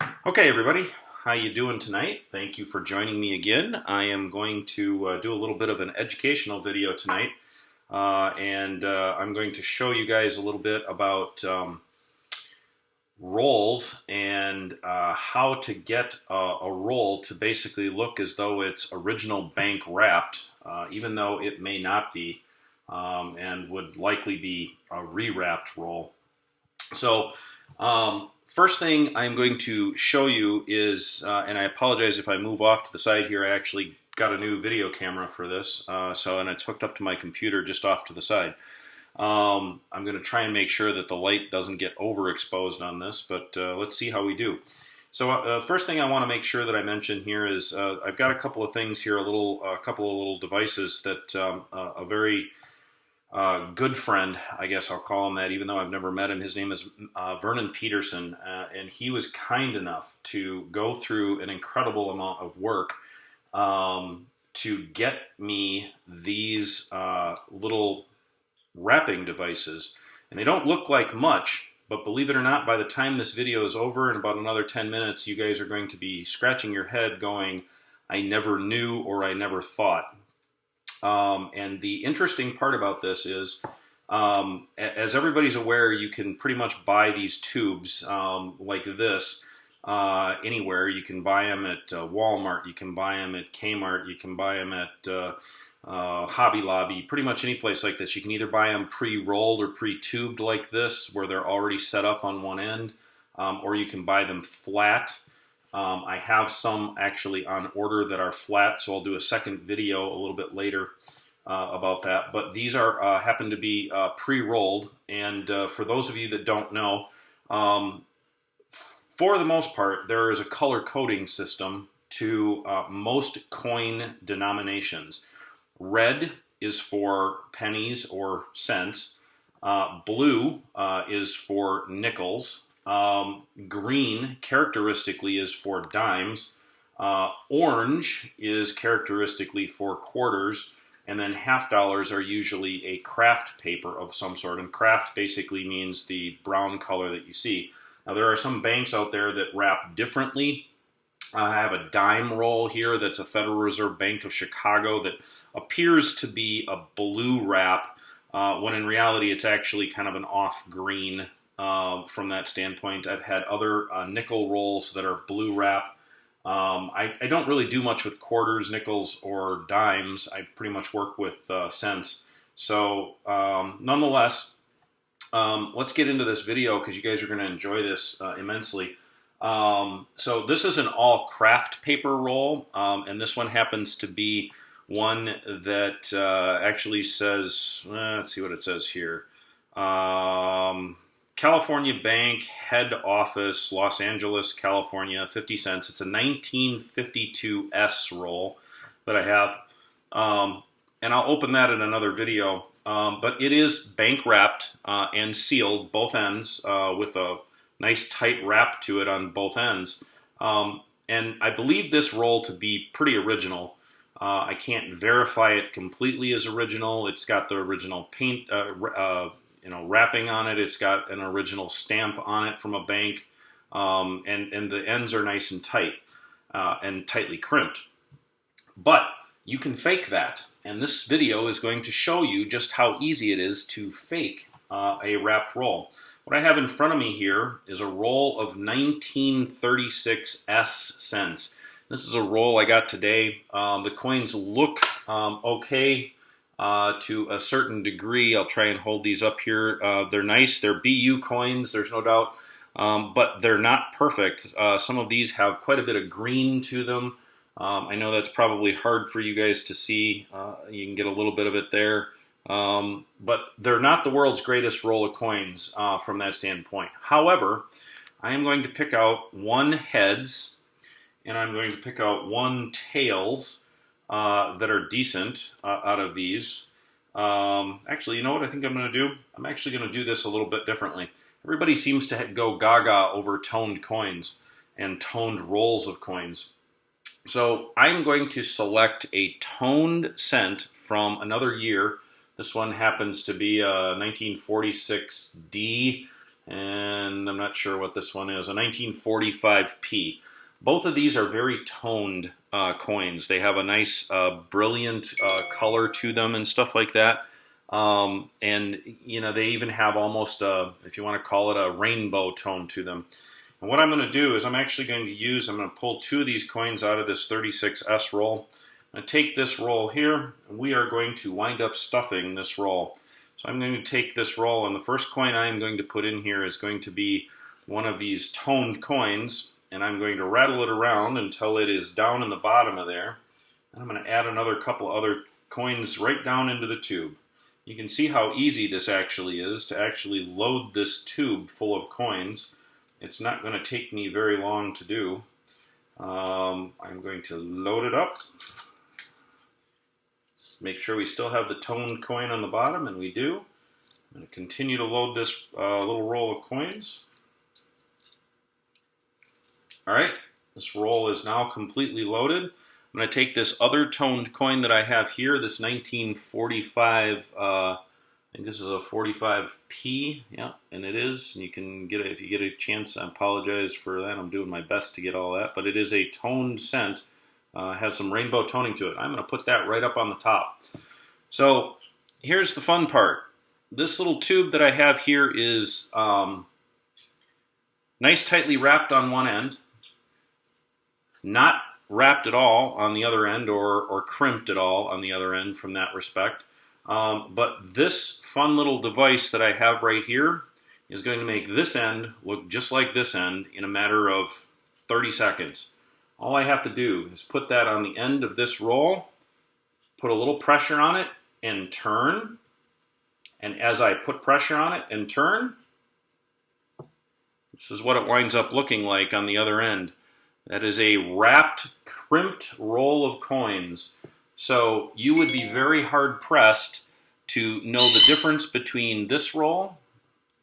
Okay, everybody, how you doing tonight? Thank you for joining me again. I am going to do a little bit of an educational video tonight, and I'm going to show you guys a little bit about rolls and how to get a roll to basically look as though it's original bank wrapped, even though it may not be, and would likely be a rewrapped roll. So, first thing I'm going to show you is, and I apologize if I move off to the side here, I actually got a new video camera for this, and it's hooked up to my computer just off to the side. I'm going to try and make sure that the light doesn't get overexposed on this, but let's see how we do. So first thing I want to make sure that I mention here is I've got a couple of things here, a couple of little devices that a very good friend, I guess I'll call him that, even though I've never met him. His name is Vernon Peterson, and he was kind enough to go through an incredible amount of work to get me these little wrapping devices. And they don't look like much, but believe it or not, by the time this video is over, in about another 10 minutes, you guys are going to be scratching your head going, I never knew or I never thought. And the interesting part about this is, as everybody's aware, you can pretty much buy these tubes like this anywhere. You can buy them at Walmart, you can buy them at Kmart, you can buy them at Hobby Lobby, pretty much any place like this. You can either buy them pre-rolled or pre-tubed like this, where they're already set up on one end, or you can buy them flat. I have some actually on order that are flat, so I'll do a second video a little bit later about that. But these are happen to be pre-rolled, and for those of you that don't know, for the most part, there is a color coding system to most coin denominations. Red is for pennies or cents. Blue is for nickels. Green characteristically is for dimes. Orange is characteristically for quarters. And then half dollars are usually a craft paper of some sort. And craft basically means the brown color that you see. Now there are some banks out there that wrap differently. I have a dime roll here that's a Federal Reserve Bank of Chicago that appears to be a blue wrap, when in reality it's actually kind of an off green from that standpoint. I've had other nickel rolls that are blue wrap. I don't really do much with quarters, nickels, or dimes. I pretty much work with cents. So nonetheless, let's get into this video because you guys are going to enjoy this immensely. So this is an all craft paper roll, and this one happens to be one that actually says, let's see what it says here. California Bank, Head Office, Los Angeles, California, 50 cents. It's a 1952 S roll that I have, and I'll open that in another video. But it is bank wrapped and sealed, both ends, with a nice tight wrap to it on both ends. And I believe this roll to be pretty original. I can't verify it completely as original. It's got the original paint, wrapping on it. It's got an original stamp on it from a bank, and the ends are nice and tight and tightly crimped. But you can fake that, and this video is going to show you just how easy it is to fake a wrapped roll. What I have in front of me here is a roll of 1936 S cents. This is a roll I got today. The coins look okay to a certain degree. I'll try and hold these up here. They're nice. They're BU coins, there's no doubt, but they're not perfect. Some of these have quite a bit of green to them. I know that's probably hard for you guys to see. You can get a little bit of it there. But they're not the world's greatest roll of coins from that standpoint. However, I am going to pick out one heads, and I'm going to pick out one tails that are decent out of these. Actually, you know what I think I'm going to do? I'm actually going to do this a little bit differently. Everybody seems to go gaga over toned coins and toned rolls of coins. So I'm going to select a toned cent from another year. This one happens to be a 1946 D, and I'm not sure what this one is, a 1945p. Both of these are very toned coins. They have a nice brilliant color to them and stuff like that. And you know, they even have almost a, if you want to call it, a rainbow tone to them. And what I'm going to do is I'm going to pull two of these coins out of this 36S roll. I'm going to take this roll here, and we are going to wind up stuffing this roll. So I'm going to take this roll, and the first coin I am going to put in here is going to be one of these toned coins, and I'm going to rattle it around until it is down in the bottom of there. And I'm going to add another couple other coins right down into the tube. You can see how easy this actually is to actually load this tube full of coins. It's not going to take me very long to do. I'm going to load it up. Make sure we still have the toned coin on the bottom, and we do. I'm going to continue to load this little roll of coins. Alright, this roll is now completely loaded. I'm going to take this other toned coin that I have here, this 1945, I think this is a 45p, yeah, and it is. You can get it if you get a chance. I apologize for that. I'm doing my best to get all that, but it is a toned cent. Has some rainbow toning to it. I'm going to put that right up on the top. So here's the fun part. This little tube that I have here is nice tightly wrapped on one end, not wrapped at all on the other end, or crimped at all on the other end from that respect. But this fun little device that I have right here is going to make this end look just like this end in a matter of 30 seconds. All I have to do is put that on the end of this roll, put a little pressure on it, and turn. And as I put pressure on it and turn, this is what it winds up looking like on the other end. That is a wrapped, crimped roll of coins. So you would be very hard-pressed to know the difference between this roll,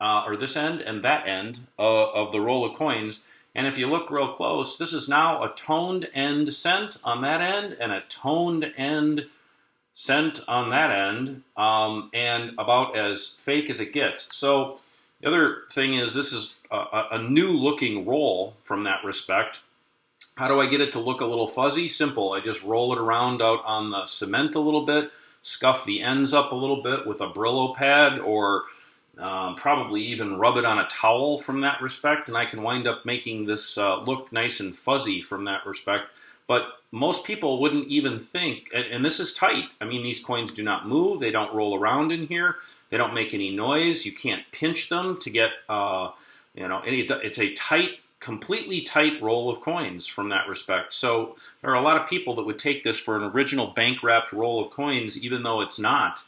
or this end, and that end of the roll of coins. And if you look real close, this is now a toned end cent on that end and a toned end cent on that end, and about as fake as it gets. So the other thing is, this is a new looking roll from that respect. How do I get it to look a little fuzzy? Simple. I just roll it around out on the cement a little bit, scuff the ends up a little bit with a Brillo pad, or probably even rub it on a towel from that respect, and I can wind up making this look nice and fuzzy from that respect. But most people wouldn't even think, and this is tight. I mean, these coins do not move. They don't roll around in here. They don't make any noise. You can't pinch them to get, it's a tight, completely tight roll of coins from that respect. So there are a lot of people that would take this for an original bank wrapped roll of coins, even though it's not.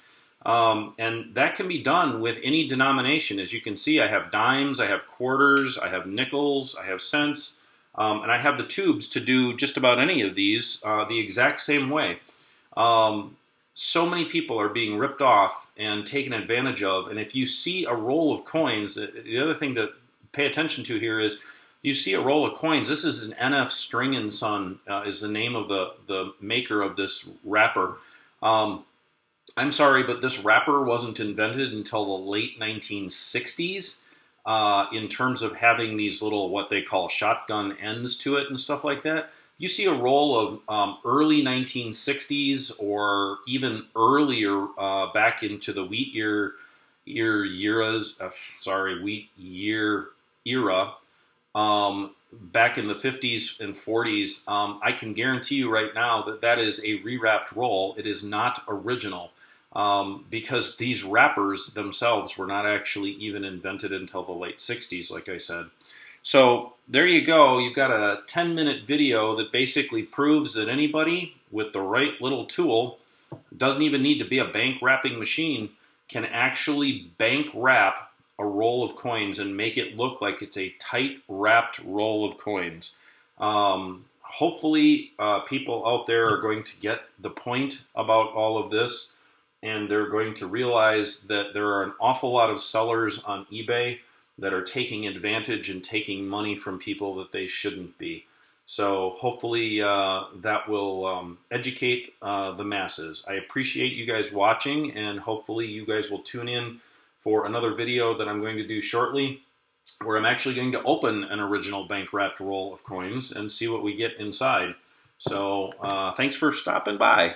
And that can be done with any denomination. As you can see, I have dimes, I have quarters, I have nickels, I have cents, and I have the tubes to do just about any of these the exact same way. So many people are being ripped off and taken advantage of, and if you see a roll of coins, the other thing to pay attention to here is, you see a roll of coins. This is an NF String & Son, is the name of the maker of this wrapper. I'm sorry, but this wrapper wasn't invented until the late 1960s in terms of having these little, what they call shotgun ends to it and stuff like that. You see a roll of early 1960s or even earlier back into the wheat year era, back in the 50s and 40s, I can guarantee you right now that that is a rewrapped roll. It is not original, because these wrappers themselves were not actually even invented until the late 60s, like I said. So there you go. You've got a 10-minute video that basically proves that anybody with the right little tool, doesn't even need to be a bank wrapping machine, can actually bank wrap a roll of coins and make it look like it's a tight wrapped roll of coins. Hopefully people out there are going to get the point about all of this, and they're going to realize that there are an awful lot of sellers on eBay that are taking advantage and taking money from people that they shouldn't be. So hopefully that will educate the masses. I appreciate you guys watching, and hopefully you guys will tune in for another video that I'm going to do shortly. where I'm actually going to open an original bank wrapped roll of coins and see what we get inside. So thanks for stopping by.